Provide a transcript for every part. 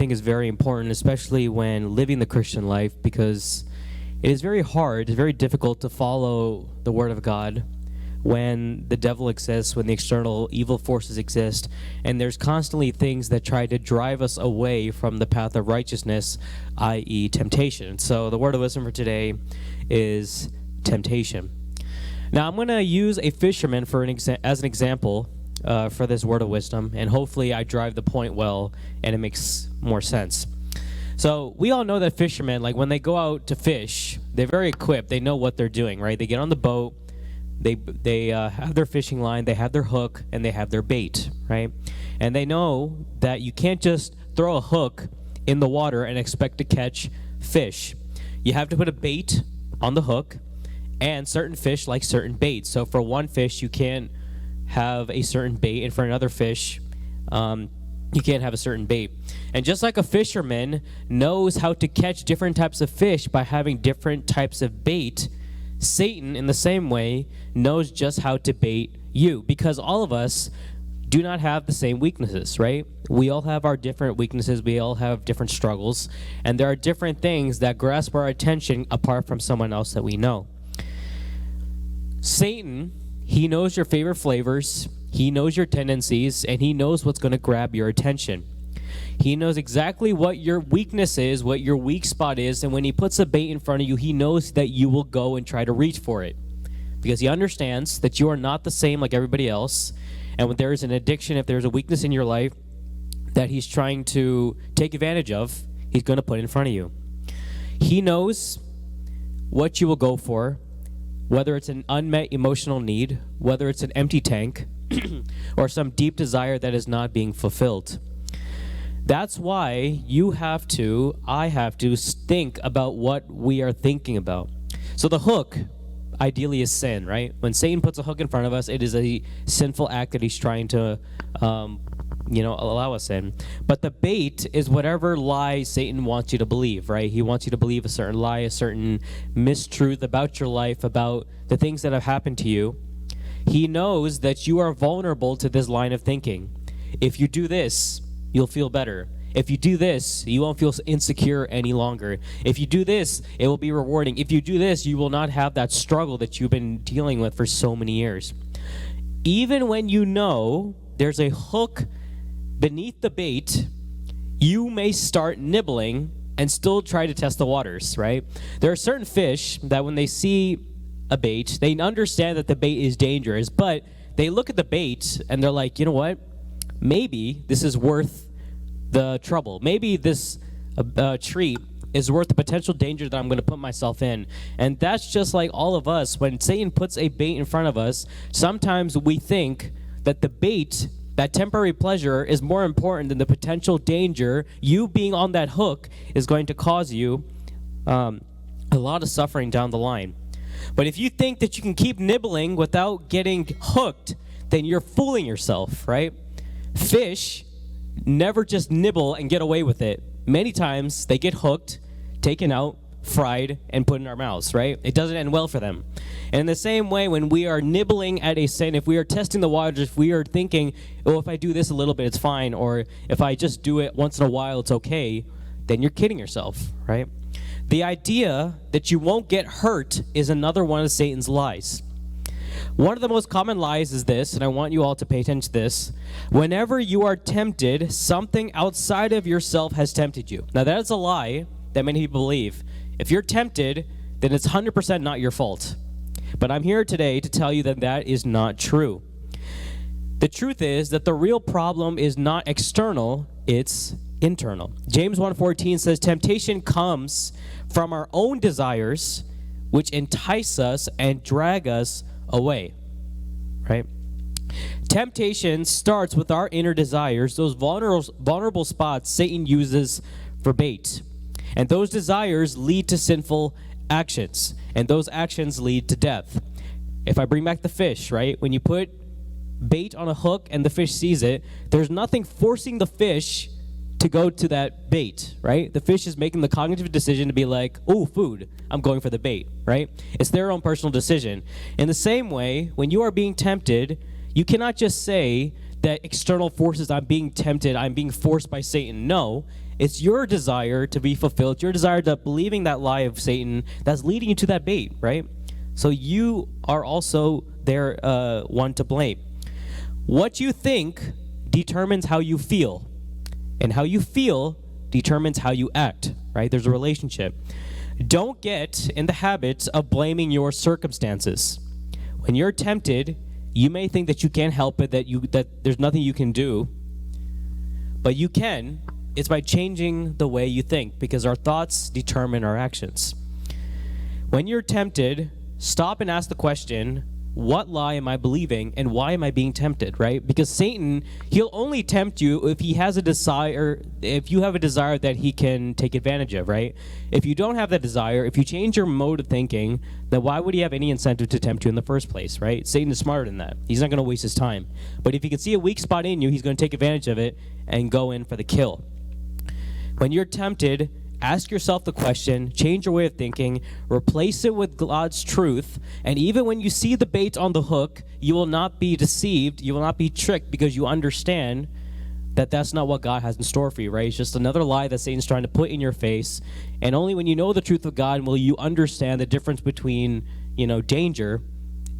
think is very important, especially when living the Christian life, because it is very hard, it's very difficult to follow the Word of God when the devil exists, when the external evil forces exist, and there's constantly things that try to drive us away from the path of righteousness, i.e. temptation. So the word of wisdom for today is temptation. Now I'm going to use a fisherman as an example for this word of wisdom, and hopefully I drive the point well and it makes more sense. So we all know that fishermen, like when they go out to fish, they're very equipped. They know what they're doing, right? They get on the boat, they have their fishing line, they have their hook, and they have their bait, right? And they know that you can't just throw a hook in the water and expect to catch fish. You have to put a bait on the hook, and certain fish like certain baits. So for one fish, you can't have a certain bait, and for another fish, you can't have a certain bait. And just like a fisherman knows how to catch different types of fish by having different types of bait, Satan, in the same way, knows just how to bait you, because all of us do not have the same weaknesses, right? We all have our different weaknesses. We all have different struggles, and there are different things that grasp our attention apart from someone else that we know. Satan, he knows your favorite flavors, he knows your tendencies, and he knows what's going to grab your attention. He knows exactly what your weakness is, what your weak spot is, and when he puts a bait in front of you, he knows that you will go and try to reach for it. Because he understands that you are not the same like everybody else, and when there is an addiction, if there's a weakness in your life that he's trying to take advantage of, he's going to put in front of you. He knows what you will go for, whether it's an unmet emotional need, whether it's an empty tank, or some deep desire that is not being fulfilled. That's why I have to think about what we are thinking about. So the hook, ideally, is sin, right? When Satan puts a hook in front of us, it is a sinful act that he's trying to, allow us in. But the bait is whatever lie Satan wants you to believe, right? He wants you to believe a certain lie, a certain mistruth about your life, about the things that have happened to you. He knows that you are vulnerable to this line of thinking. If you do this, you'll feel better. If you do this, you won't feel insecure any longer. If you do this, it will be rewarding. If you do this, you will not have that struggle that you've been dealing with for so many years. Even when you know there's a hook beneath the bait, you may start nibbling and still try to test the waters, right? There are certain fish that when they see a bait, they understand that the bait is dangerous, but they look at the bait and they're like, you know what? Maybe this is worth the trouble. Maybe this treat is worth the potential danger that I'm going to put myself in. And that's just like all of us. When Satan puts a bait in front of us, sometimes we think that the bait, that temporary pleasure, is more important than the potential danger. You being on that hook is going to cause you a lot of suffering down the line. But if you think that you can keep nibbling without getting hooked, then you're fooling yourself, right? Fish never just nibble and get away with it. Many times they get hooked, taken out, fried, and put in our mouths, right? It doesn't end well for them. And in the same way, when we are nibbling at a sin, if we are testing the waters, if we are thinking, oh, if I do this a little bit, it's fine, or if I just do it once in a while, it's okay, then you're kidding yourself, right? The idea that you won't get hurt is another one of Satan's lies. One of the most common lies is this, and I want you all to pay attention to this. Whenever you are tempted, something outside of yourself has tempted you. Now, that is a lie that many people believe. If you're tempted, then it's 100% not your fault. But I'm here today to tell you that that is not true. The truth is that the real problem is not external, it's internal. James 1:14 says, temptation comes from our own desires, which entice us and drag us away, right? Temptation starts with our inner desires, those vulnerable spots Satan uses for bait. And those desires lead to sinful actions, and those actions lead to death. If I bring back the fish, right? When you put bait on a hook and the fish sees it, there's nothing forcing the fish to go to that bait, right? The fish is making the cognitive decision to be like, oh, food, I'm going for the bait, right? It's their own personal decision. In the same way, when you are being tempted, you cannot just say that external forces, I'm being tempted, I'm being forced by Satan. No, It's your desire to be fulfilled, your desire to believing that lie of Satan that's leading you to that bait, right? So you are also there one to blame. What you think determines how you feel, and how you feel determines how you act, right? There's a relationship. Don't get in the habit of blaming your circumstances. When you're tempted, you may think that you can't help it, that there's nothing you can do, but you can. It's by changing the way you think, because our thoughts determine our actions. When you're tempted, stop and ask the question, what lie am I believing and why am I being tempted, right? Because Satan, he'll only tempt you if he has a desire, if you have a desire that he can take advantage of, right? If you don't have that desire, if you change your mode of thinking, then why would he have any incentive to tempt you in the first place, right? Satan is smarter than that. He's not going to waste his time. But if he can see a weak spot in you, he's going to take advantage of it and go in for the kill. When you're tempted, ask yourself the question, change your way of thinking, replace it with God's truth, and even when you see the bait on the hook, you will not be deceived, you will not be tricked, because you understand that that's not what God has in store for you, right? It's just another lie that Satan's trying to put in your face, and only when you know the truth of God will you understand the difference between, danger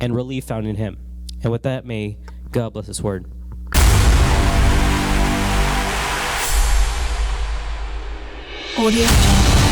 and relief found in Him. And with that, may God bless His word. Audio Jungle.